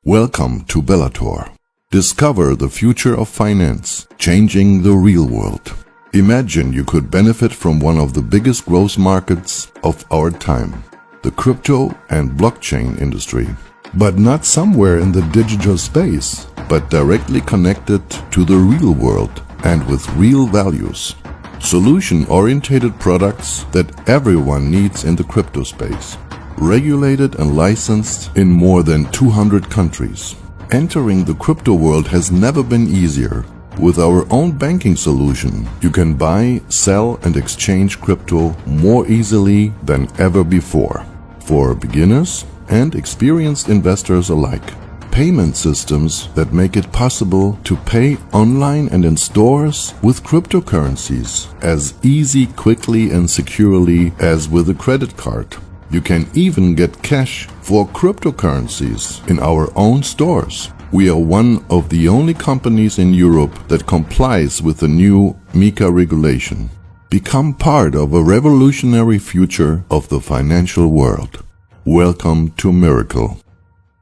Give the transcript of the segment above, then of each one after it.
Welcome to Bellator. Discover the future of finance, changing the real world. Imagine you could benefit from one of the biggest growth markets of our time, the crypto and blockchain industry. But not somewhere in the digital space, but directly connected to the real world and with real values. Solution-oriented products that everyone needs in the crypto space. Regulated and licensed in more than 200 countries. Entering the crypto world has never been easier. With our own banking solution, you can buy, sell and exchange crypto more easily than ever before. For beginners and experienced investors alike. Payment systems that make it possible to pay online and in stores with cryptocurrencies as easy, quickly and securely as with a credit card. You can even get cash for cryptocurrencies in our own stores. We are one of the only companies in Europe that complies with the new MiCA regulation. Become part of a revolutionary future of the financial world. Welcome to Miracle.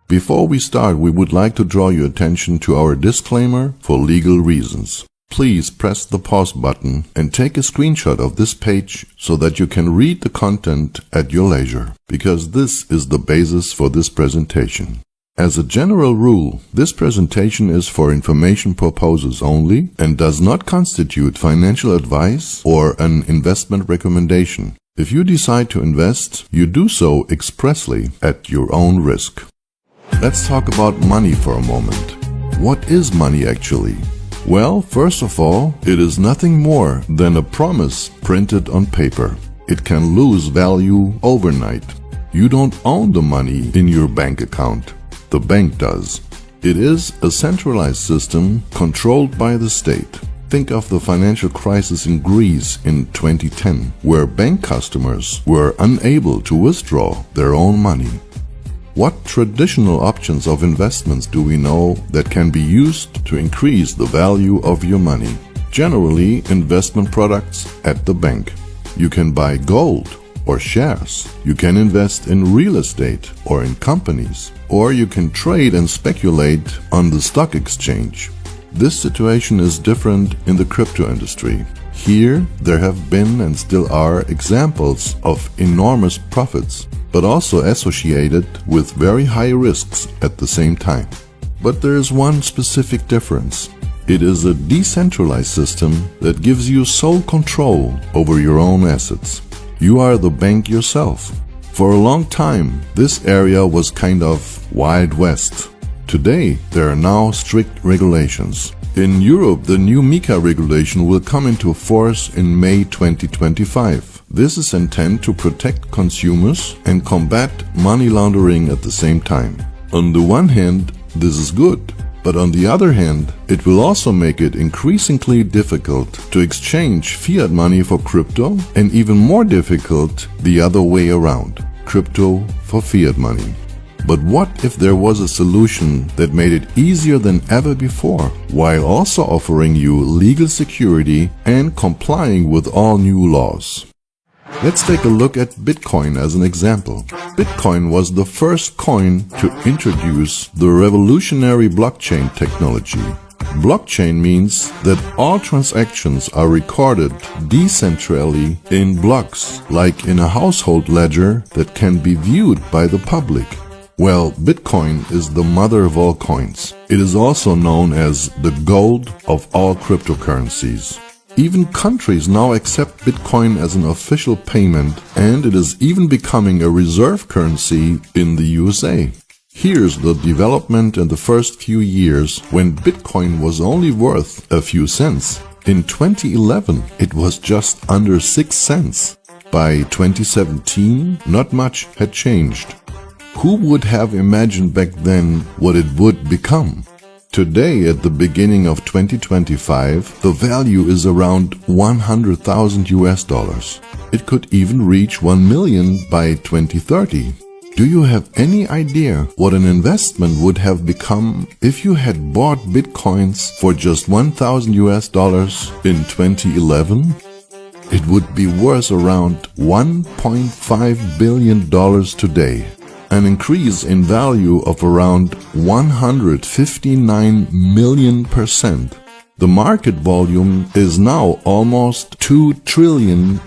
Before we start, we would like to draw your attention to our disclaimer for legal reasons. Please press the pause button and take a screenshot of this page so that you can read the content at your leisure, because this is the basis for this presentation. As a general rule, this presentation is for information purposes only and does not constitute financial advice or an investment recommendation. If you decide to invest, you do so expressly at your own risk. Let's talk about money for a moment. What is money actually? Well, first of all, it is nothing more than a promise printed on paper. It can lose value overnight. You don't own the money in your bank account. The bank does. It is a centralized system controlled by the state. Think of the financial crisis in Greece in 2010, where bank customers were unable to withdraw their own money. What traditional options of investments do we know that can be used to increase the value of your money? Generally, investment products at the bank. You can buy gold or shares. You can invest in real estate or in companies. Or you can trade and speculate on the stock exchange. This situation is different in the crypto industry. Here, there have been and still are examples of enormous profits, but also associated with very high risks at the same time. But there is one specific difference. It is a decentralized system that gives you sole control over your own assets. You are the bank yourself. For a long time, this area was kind of Wild West. Today, there are now strict regulations. In Europe, the new MiCA regulation will come into force in May 2025. This is intended to protect consumers and combat money laundering at the same time. On the one hand, this is good, but on the other hand, it will also make it increasingly difficult to exchange fiat money for crypto and even more difficult the other way around, crypto for fiat money. But what if there was a solution that made it easier than ever before, while also offering you legal security and complying with all new laws? Let's take a look at Bitcoin as an example. Bitcoin was the first coin to introduce the revolutionary blockchain technology. Blockchain means that all transactions are recorded decentrally in blocks, like in a household ledger that can be viewed by the public. Well, Bitcoin is the mother of all coins. It is also known as the gold of all cryptocurrencies. Even countries now accept Bitcoin as an official payment, and it is even becoming a reserve currency in the USA. Here's the development in the first few years when Bitcoin was only worth a few cents. In 2011, it was just under 6 cents. By 2017, not much had changed. Who would have imagined back then what it would become? Today, at the beginning of 2025, the value is around 100,000 US dollars. It could even reach 1 million by 2030. Do you have any idea what an investment would have become if you had bought Bitcoins for just 1,000 US dollars in 2011? It would be worth around $1.5 billion today. an increase in value of around 159 million%. The market volume is now almost $2 trillion.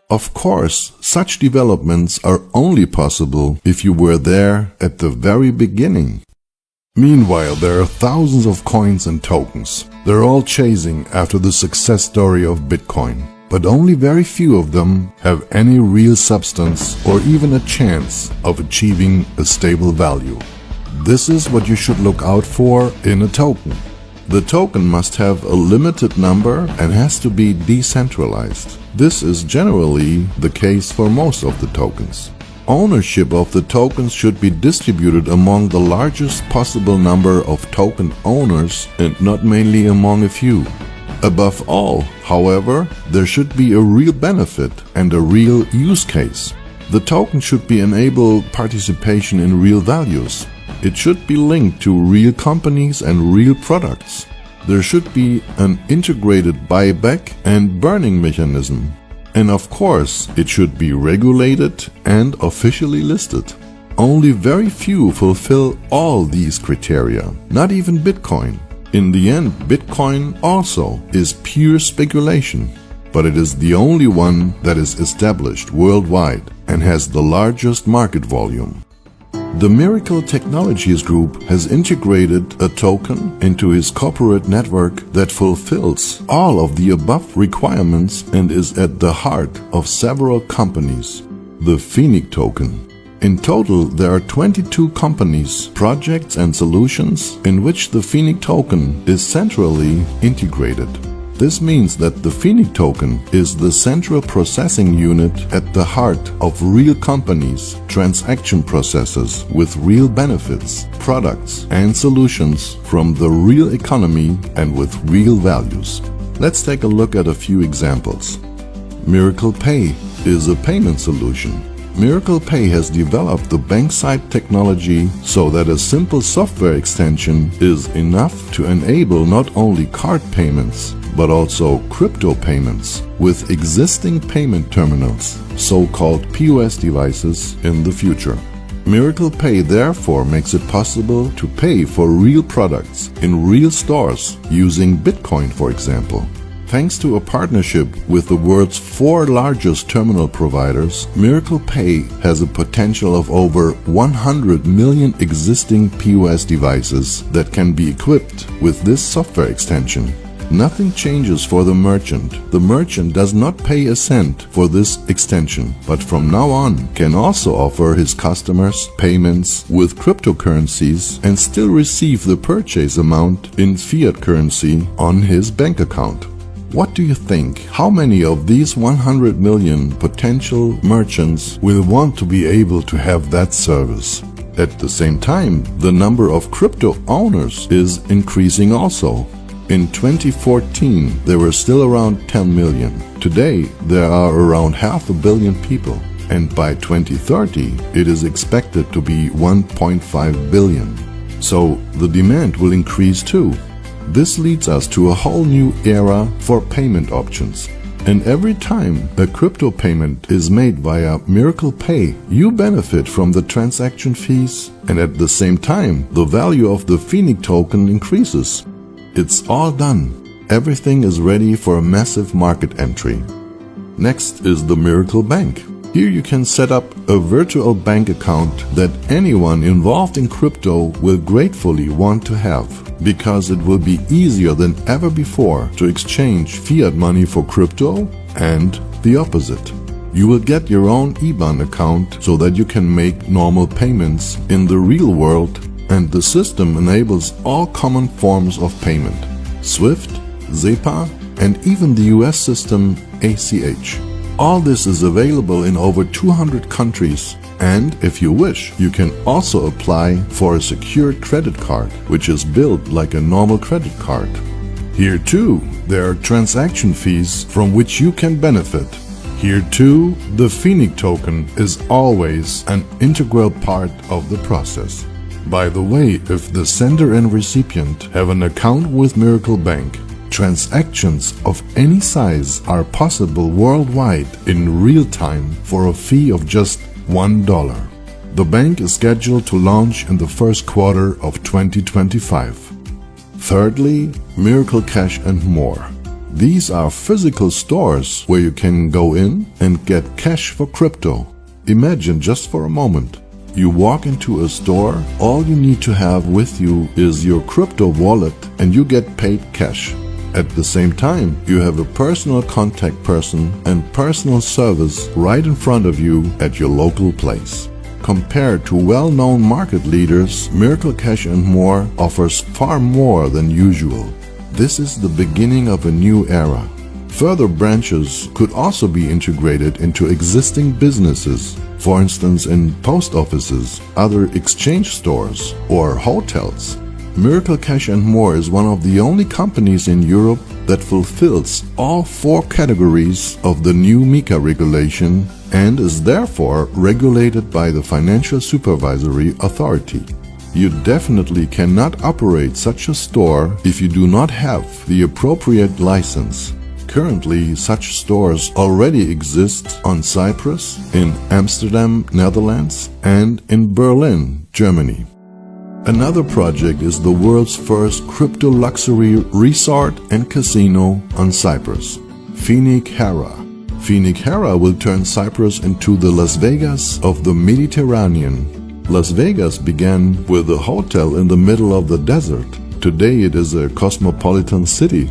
Of course, such developments are only possible if you were there at the very beginning. Meanwhile, there are thousands of coins and tokens. They're all chasing after the success story of Bitcoin, but only very few of them have any real substance or even a chance of achieving a stable value. This is what you should look out for in a token. The token must have a limited number and has to be decentralized. This is generally the case for most of the tokens. Ownership of the tokens should be distributed among the largest possible number of token owners and not mainly among a few. Above all, however, there should be a real benefit and a real use case. The token should be enable participation in real values. It should be linked to real companies and real products. There should be an integrated buyback and burning mechanism. And of course, it should be regulated and officially listed. Only very few fulfill all these criteria, not even Bitcoin. In the end, Bitcoin also is pure speculation, but it is the only one that is established worldwide and has the largest market volume. The Miracle Technologies Group has integrated a token into his corporate network that fulfills all of the above requirements and is at the heart of several companies. The Phoenix token. In total, there are 22 companies, projects and solutions in which the Phoenix token is centrally integrated. This means that the Phoenix token is the central processing unit at the heart of real companies, transaction processes with real benefits, products and solutions from the real economy and with real values. Let's take a look at a few examples. Miracle Pay is a payment solution. Miracle Pay has developed the bank-side technology so that a simple software extension is enough to enable not only card payments, but also crypto payments with existing payment terminals, so-called POS devices, in the future. Miracle Pay therefore makes it possible to pay for real products in real stores using Bitcoin, for example. Thanks to a partnership with the world's 4 largest terminal providers, Miracle Pay has a potential of over 100 million existing POS devices that can be equipped with this software extension. Nothing changes for the merchant. The merchant does not pay a cent for this extension, but from now on can also offer his customers payments with cryptocurrencies and still receive the purchase amount in fiat currency on his bank account. What do you think? How many of these 100 million potential merchants will want to be able to have that service? At the same time, the number of crypto owners is increasing also. In 2014, there were still around 10 million. Today, there are around 500 million people. And by 2030, it is expected to be 1.5 billion. So the demand will increase too. This leads us to a whole new era for payment options. And every time a crypto payment is made via Miracle Pay, you benefit from the transaction fees, and at the same time, the value of the Phoenix token increases. It's all done. Everything is ready for a massive market entry. Next is the Miracle Bank. Here you can set up a virtual bank account that anyone involved in crypto will gratefully want to have, because it will be easier than ever before to exchange fiat money for crypto and the opposite. You will get your own IBAN account so that you can make normal payments in the real world, and the system enables all common forms of payment: SWIFT, SEPA, and even the US system ACH. All this is available in over 200 countries, and if you wish, you can also apply for a secured credit card, which is built like a normal credit card. Here too, there are transaction fees from which you can benefit. Here too, the Phoenix token is always an integral part of the process. By the way, if the sender and recipient have an account with Miracle Bank, transactions of any size are possible worldwide in real time for a fee of just $1. The bank is scheduled to launch in the first quarter of 2025. Thirdly, Miracle Cash and More. These are physical stores where you can go in and get cash for crypto. Imagine just for a moment. You walk into a store, all you need to have with you is your crypto wallet and you get paid cash. At the same time, you have a personal contact person and personal service right in front of you at your local place. Compared to well-known market leaders, Miracle Cash and More offers far more than usual. This is the beginning of a new era. Further branches could also be integrated into existing businesses, for instance in post offices, other exchange stores, or hotels. Miracle Cash and More is one of the only companies in Europe that fulfills all 4 categories of the new MiCA regulation and is therefore regulated by the Financial Supervisory Authority. You definitely cannot operate such a store if you do not have the appropriate license. Currently, such stores already exist on Cyprus, in Amsterdam, Netherlands, and in Berlin, Germany. Another project is the world's first crypto luxury resort and casino on Cyprus, Phoenix Hera. Phoenix Hera will turn Cyprus into the Las Vegas of the Mediterranean. Las Vegas began with a hotel in the middle of the desert. Today it is a cosmopolitan city.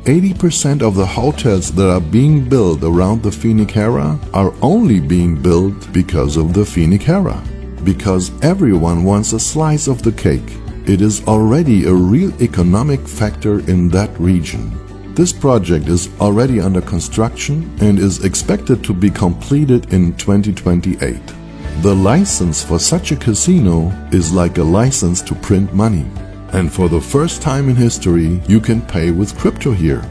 80% of the hotels that are being built around the Phoenix Hera are only being built because of the Phoenix Hera. Because everyone wants a slice of the cake. It is already a real economic factor in that region. This project is already under construction and is expected to be completed in 2028. The license for such a casino is like a license to print money. And for the first time in history, you can pay with crypto here.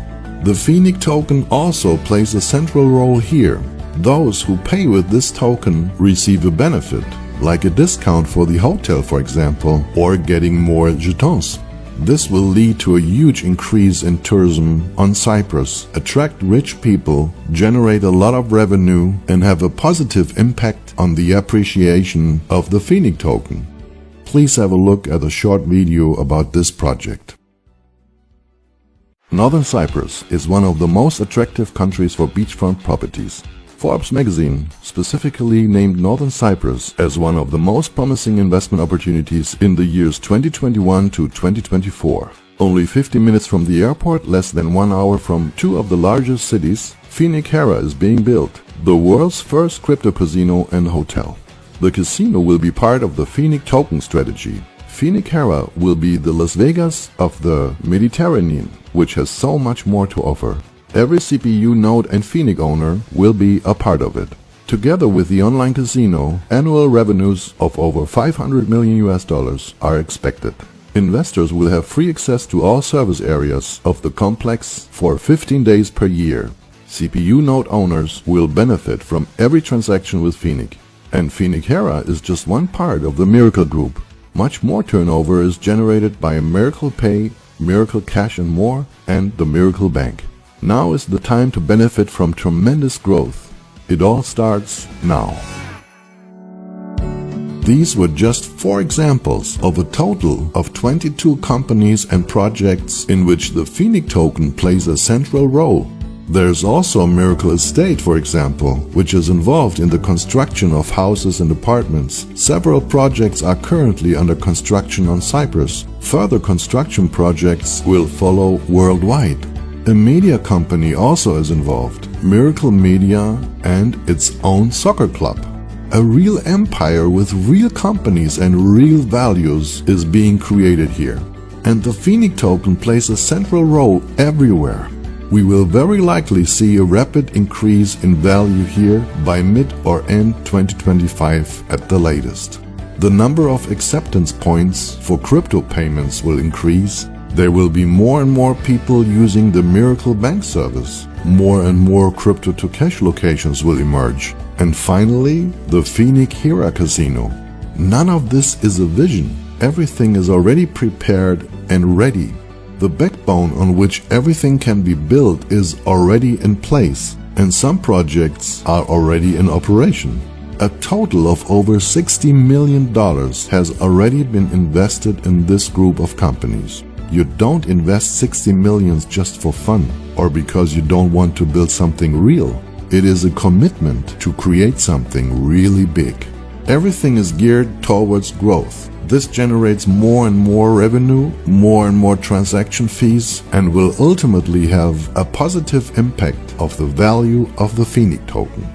The Phoenix token also plays a central role here. Those who pay with this token receive a benefit, like a discount for the hotel, for example, or getting more jetons. This will lead to a huge increase in tourism on Cyprus, attract rich people, generate a lot of revenue, and have a positive impact on the appreciation of the Phoenix token. Please have a look at a short video about this project. Northern Cyprus is one of the most attractive countries for beachfront properties. Forbes magazine specifically named Northern Cyprus as one of the most promising investment opportunities in the years 2021 to 2024. Only 50 minutes from the airport, less than 1 hour from 2 of the largest cities, Phoenix Hera is being built, the world's first crypto casino and hotel. The casino will be part of the Phoenix token strategy. Phoenix Hera will be the Las Vegas of the Mediterranean, which has so much more to offer. Every CPU node and Phoenix owner will be a part of it. Together with the online casino, annual revenues of over $500 million are expected. Investors will have free access to all service areas of the complex for 15 days per year. CPU node owners will benefit from every transaction with Phoenix. And Phoenix Hera is just one part of the Miracle Group. Much more turnover is generated by Miracle Pay, Miracle Cash and More, and the Miracle Bank. Now is the time to benefit from tremendous growth. It all starts now. These were just 4 examples of a total of 22 companies and projects in which the Phoenix token plays a central role. There's also Miracle Estate, for example, which is involved in the construction of houses and apartments. Several projects are currently under construction on Cyprus. Further construction projects will follow worldwide. A media company also is involved, Miracle Media, and its own soccer club. A real empire with real companies and real values is being created here. And the Phoenix token plays a central role everywhere. We will very likely see a rapid increase in value here by mid or end 2025 at the latest. The number of acceptance points for crypto payments will increase. There will be more and more people using the Miracle Bank service. More and more crypto-to-cash locations will emerge. And finally, the Phoenix Hera Casino. None of this is a vision. Everything is already prepared and ready. The backbone on which everything can be built is already in place, and some projects are already in operation. A total of over $60 million has already been invested in this group of companies. You don't invest 60 million just for fun or because you don't want to build something real. It is a commitment to create something really big. Everything is geared towards growth. This generates more and more revenue, more and more transaction fees, and will ultimately have a positive impact of the value of the Phoenix token.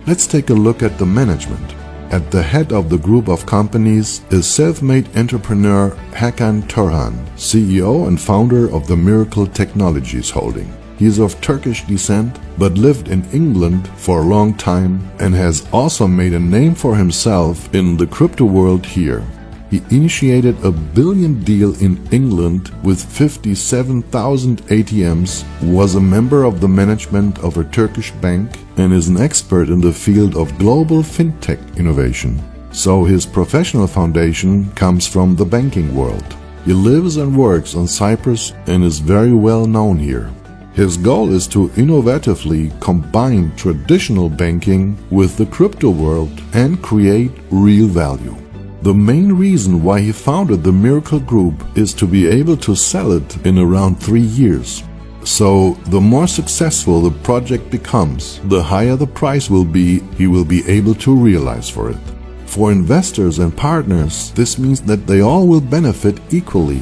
Let's take a look at the management. At the head of the group of companies is self-made entrepreneur Hakan Turhan, CEO and founder of the Miracle Technologies Holding. He is of Turkish descent but lived in England for a long time and has also made a name for himself in the crypto world here. He initiated a $1 billion deal in England with 57,000 ATMs, was a member of the management of a Turkish bank, and is an expert in the field of global fintech innovation. So his professional foundation comes from the banking world. He lives and works on Cyprus and is very well known here. His goal is to innovatively combine traditional banking with the crypto world and create real value. The main reason why he founded the Miracle Group is to be able to sell it in around 3 years. So, the more successful the project becomes, the higher the price will be he will be able to realize for it. For investors and partners, this means that they all will benefit equally.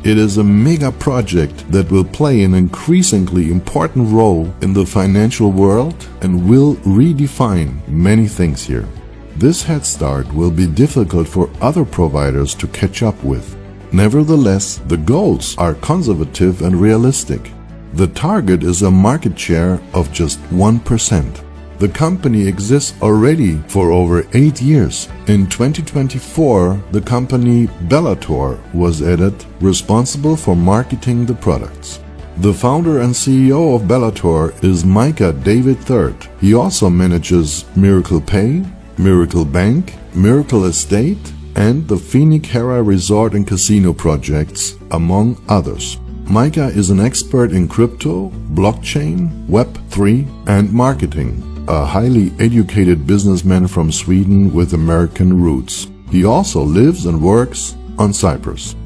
It is a mega project that will play an increasingly important role in the financial world and will redefine many things here. This head start will be difficult for other providers to catch up with. Nevertheless, the goals are conservative and realistic. The target is a market share of just 1%. The company exists already for over 8 years. In 2024, the company Bellator was added, responsible for marketing the products. The founder and CEO of Bellator is Micah David III. He also manages Miracle Pay, Miracle Bank, Miracle Estate, and the Phoenix Hera Resort and Casino projects, among others. Micah is an expert in crypto, blockchain, Web3, and marketing, a highly educated businessman from Sweden with American roots. He also lives and works on Cyprus.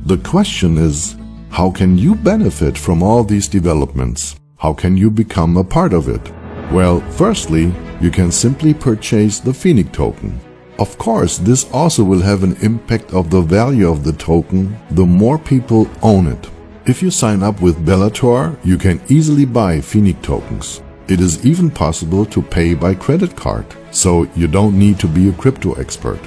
The question is, how can you benefit from all these developments? How can you become a part of it? Well, firstly, you can simply purchase the Phoenix token. Of course, this also will have an impact of the value of the token the more people own it. If you sign up with Bellator, you can easily buy Phoenix tokens. It is even possible to pay by credit card, so you don't need to be a crypto expert.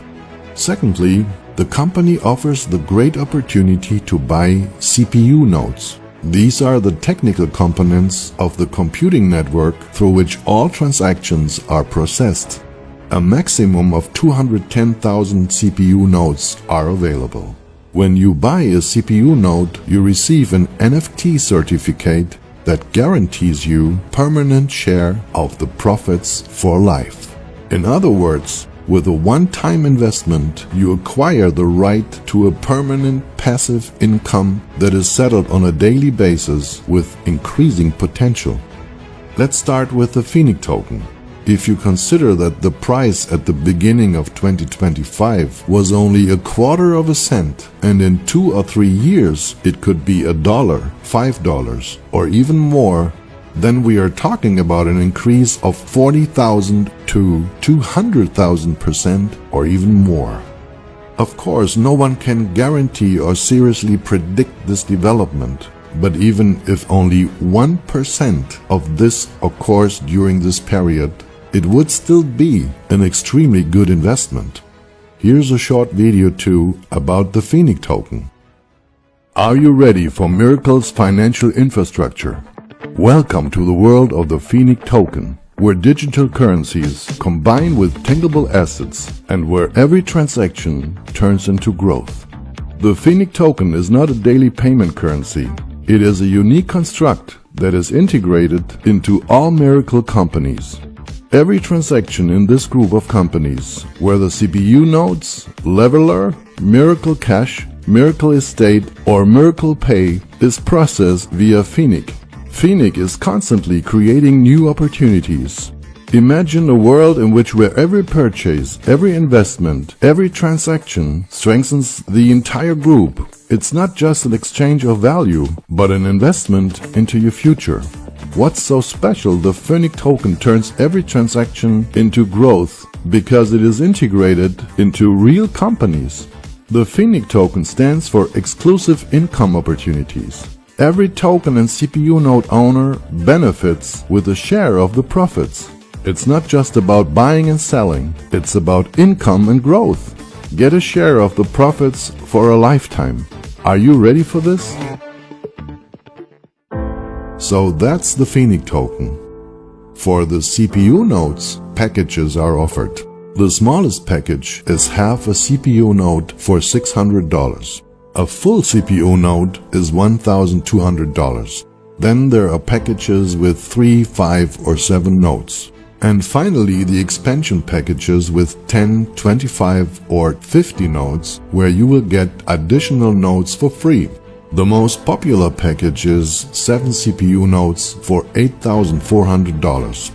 Secondly, the company offers the great opportunity to buy CPU nodes. These are the technical components of the computing network through which all transactions are processed. A maximum of 210,000 CPU nodes are available. When you buy a CPU node, you receive an NFT certificate that guarantees you permanent share of the profits for life. In other words, with a one-time investment, you acquire the right to a permanent passive income that is settled on a daily basis with increasing potential. Let's start with the Phoenix token. If you consider that the price at the beginning of 2025 was only a quarter of a cent, and in 2 or 3 years it could be $1, $5, or even more, then we are talking about an increase of 40,000 to 200,000% or even more. Of course, no one can guarantee or seriously predict this development, but even if only 1% of this occurs during this period, it would still be an extremely good investment. Here's a short video too about the Phoenix token. Are you ready for Miracle's financial infrastructure? Welcome to the world of the Phoenix token, where digital currencies combine with tangible assets and where every transaction turns into growth. The Phoenix token is not a daily payment currency. It is a unique construct that is integrated into all Miracle companies. Every transaction in this group of companies, whether CPU nodes, Leveler, Miracle Cash, Miracle Estate, or Miracle Pay, is processed via Phoenix. Phoenix is constantly creating new opportunities. Imagine a world in which where every purchase, every investment, every transaction strengthens the entire group. It's not just an exchange of value, but an investment into your future. What's so special? The Phoenix token turns every transaction into growth because it is integrated into real companies. The Phoenix token stands for exclusive income opportunities. Every token and CPU node owner benefits with a share of the profits. It's not just about buying and selling, it's about income and growth. Get a share of the profits for a lifetime. Are you ready for this? So that's the Phoenix token. For the CPU nodes, packages are offered. The smallest package is half a CPU node for $600. A full CPU node is $1,200. Then there are packages with 3, 5, or 7 nodes. And finally, the expansion packages with 10, 25, or 50 nodes, where you will get additional nodes for free. The most popular package is 7 CPU nodes for $8,400.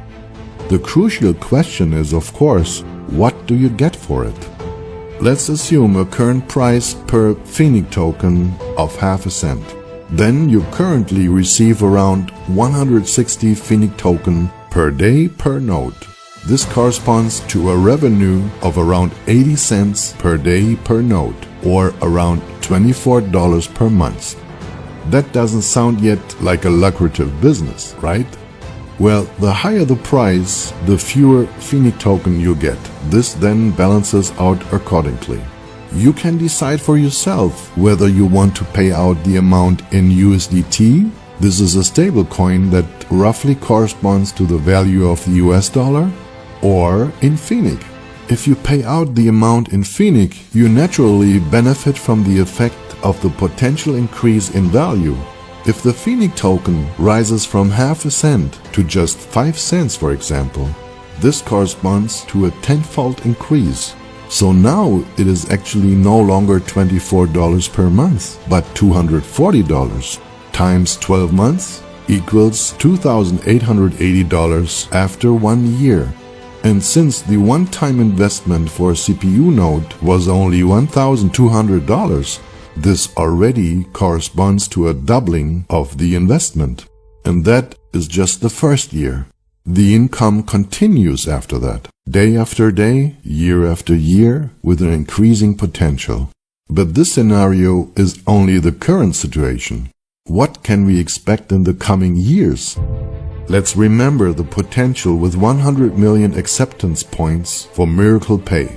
The crucial question is, of course, what do you get for it? Let's assume a current price per Phoenix token of half a cent. Then you currently receive around 160 Phoenix token per day per node. This corresponds to a revenue of around 80 cents per day per node, or around $24 per month. That doesn't sound yet like a lucrative business, right? Well, the higher the price, the fewer Phoenix token you get. This then balances out accordingly. You can decide for yourself whether you want to pay out the amount in USDT. This is a stable coin that roughly corresponds to the value of the US dollar, or in Phoenix. If you pay out the amount in Phoenix, you naturally benefit from the effect of the potential increase in value. If the Phoenix token rises from half a cent to just 5 cents, for example, this corresponds to a tenfold increase. So now it is actually no longer $24 per month, but $240. Times 12 months equals $2,880 after 1 year. And since the one-time investment for a CPU node was only $1,200, this already corresponds to a doubling of the investment. And that is just the first year. The income continues after that, day after day, year after year, with an increasing potential. But this scenario is only the current situation. What can we expect in the coming years? Let's remember the potential with 100 million acceptance points for Miracle Pay.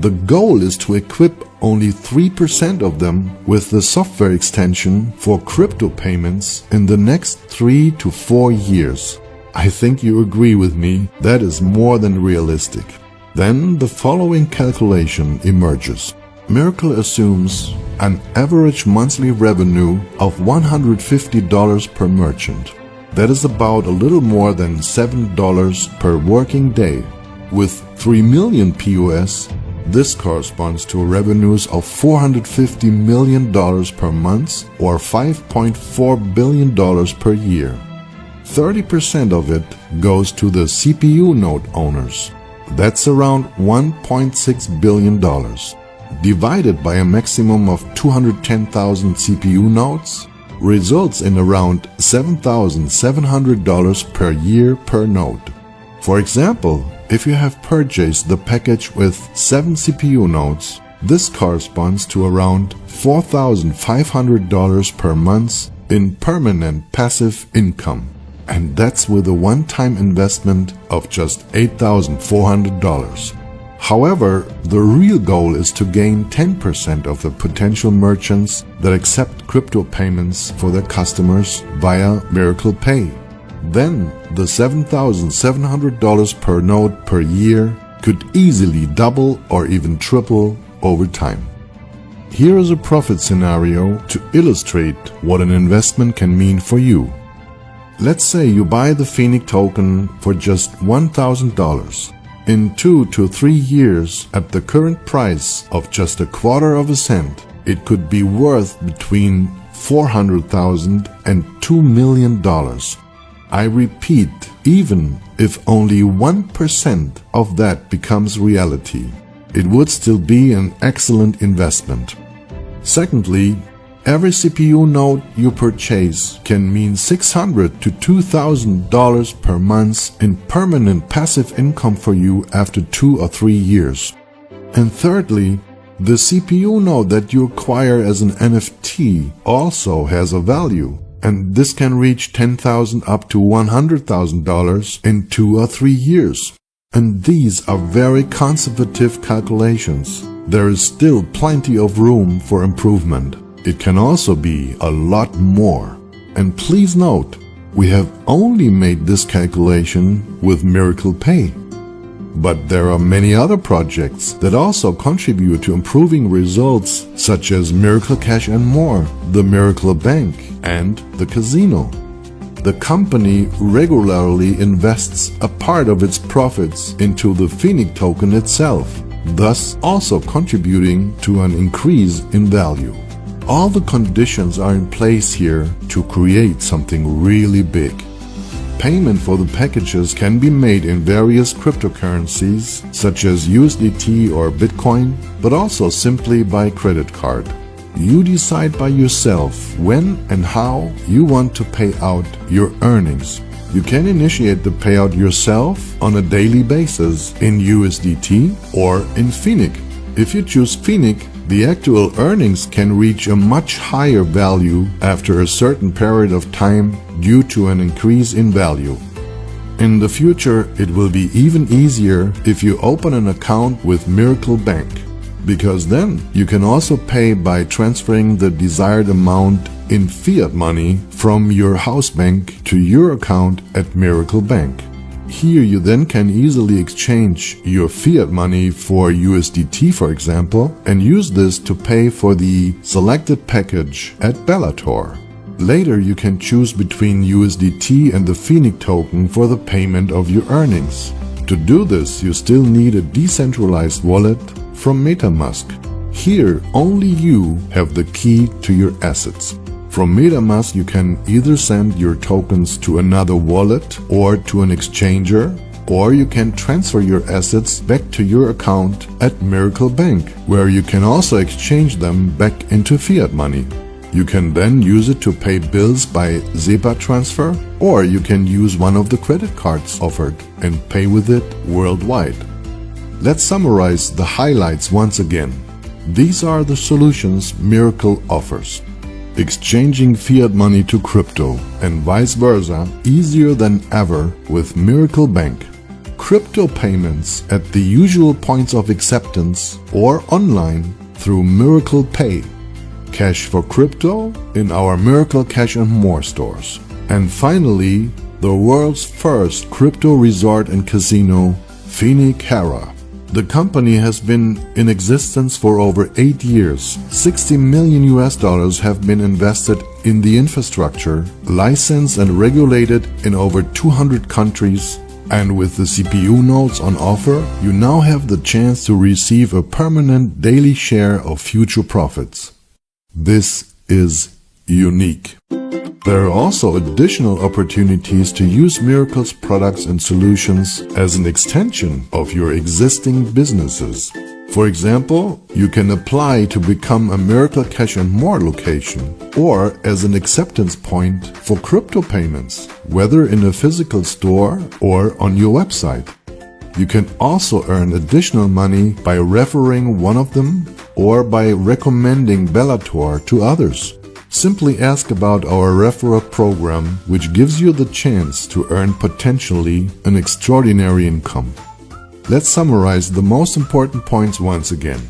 The goal is to equip only 3% of them with the software extension for crypto payments in the next 3 to 4 years. I think you agree with me, that is more than realistic. Then the following calculation emerges. Miracle assumes an average monthly revenue of $150 per merchant. That is about a little more than $7 per working day. With 3 million POS, this corresponds to revenues of $450 million per month, or $5.4 billion per year. 30% of it goes to the CPU node owners. That's around $1.6 billion. Divided by a maximum of 210,000 CPU nodes, results in around $7,700 per year per node. For example, if you have purchased the package with 7 CPU nodes, this corresponds to around $4,500 per month in permanent passive income. And that's with a one-time investment of just $8,400. However, the real goal is to gain 10% of the potential merchants that accept crypto payments for their customers via Miracle Pay. Then the $7,700 per node per year could easily double or even triple over time. Here is a profit scenario to illustrate what an investment can mean for you. Let's say you buy the Phoenix token for just $1,000. In 2 to 3 years, at the current price of just a quarter of a cent, it could be worth between $400,000 and $2 million. I repeat, even if only 1% of that becomes reality, it would still be an excellent investment. Secondly, every CPU node you purchase can mean $600 to $2,000 per month in permanent passive income for you after 2 or 3 years. And thirdly, the CPU node that you acquire as an NFT also has a value, and this can reach $10,000 up to $100,000 in 2 or 3 years. And these are very conservative calculations. There is still plenty of room for improvement. It can also be a lot more. And please note, we have only made this calculation with Miracle Pay. But there are many other projects that also contribute to improving results, such as Miracle Cash and more, the Miracle Bank, and the casino. The company regularly invests a part of its profits into the Phoenix token itself, thus also contributing to an increase in value. All the conditions are in place here to create something really big. Payment for the packages can be made in various cryptocurrencies such as USDT or Bitcoin, but also simply by credit card. You decide by yourself when and how you want to pay out your earnings. You can initiate the payout yourself on a daily basis in USDT or in Phoenix. If you choose Phoenix, the actual earnings can reach a much higher value after a certain period of time due to an increase in value. In the future, it will be even easier if you open an account with Miracle Bank, because then you can also pay by transferring the desired amount in fiat money from your house bank to your account at Miracle Bank. Here you then can easily exchange your fiat money for USDT, for example, and use this to pay for the selected package at Bellator. Later you can choose between USDT and the Phoenix token for the payment of your earnings. To do this, you still need a decentralized wallet from MetaMask. Here only you have the key to your assets. From MetaMask, you can either send your tokens to another wallet or to an exchanger, or you can transfer your assets back to your account at Miracle Bank, where you can also exchange them back into fiat money. You can then use it to pay bills by SEPA transfer, or you can use one of the credit cards offered and pay with it worldwide. Let's summarize the highlights once again. These are the solutions Miracle offers. Exchanging fiat money to crypto and vice versa easier than ever with Miracle Bank. Crypto payments at the usual points of acceptance or online through Miracle Pay. Cash for crypto in our Miracle Cash and More stores. And finally, the world's first crypto resort and casino, Phoenix. The company has been in existence for over 8 years. $60 million have been invested in the infrastructure, licensed and regulated in over 200 countries, and with the CPU nodes on offer, you now have the chance to receive a permanent daily share of future profits. This is unique. There are also additional opportunities to use Miracle's products and solutions as an extension of your existing businesses. For example, you can apply to become a Miracle Cash and More location, or as an acceptance point for crypto payments, whether in a physical store or on your website. You can also earn additional money by referring one of them or by recommending Bellator to others. Simply ask about our referral program, which gives you the chance to earn potentially an extraordinary income. Let's summarize the most important points once again.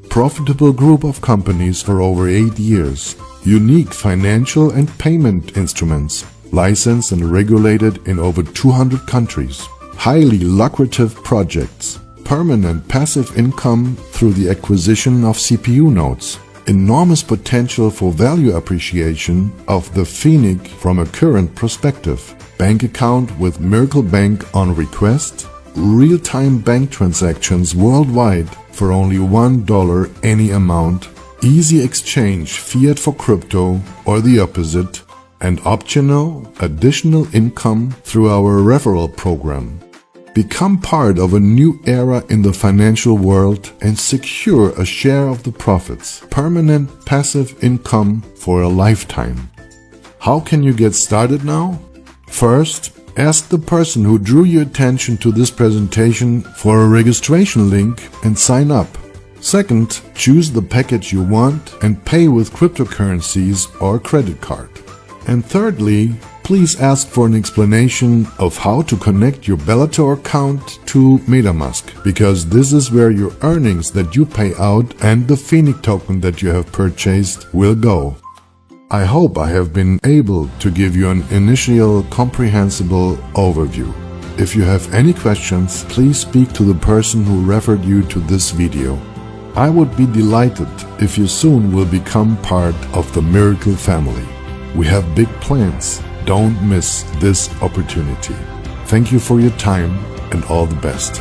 Profitable group of companies for over 8 years. Unique financial and payment instruments, licensed and regulated in over 200 countries. Highly lucrative projects. Permanent passive income through the acquisition of CPU nodes. Enormous potential for value appreciation of the Phoenix from a current perspective. Bank account with Miracle Bank on request. Real-time bank transactions worldwide for only $1 any amount. Easy exchange fiat for crypto or the opposite. and optional additional income through our referral program. Become part of a new era in the financial world and secure a share of the profits, permanent passive income for a lifetime. How can you get started now? First, ask the person who drew your attention to this presentation for a registration link and sign up. Second, choose the package you want and pay with cryptocurrencies or credit card. And thirdly, please ask for an explanation of how to connect your Bellator account to MetaMask, because this is where your earnings that you pay out and the Phoenix token that you have purchased will go. I hope I have been able to give you an initial comprehensible overview. If you have any questions, please speak to the person who referred you to this video. I would be delighted if you soon will become part of the Miracle family. We have big plans. Don't miss this opportunity. Thank you for your time and all the best.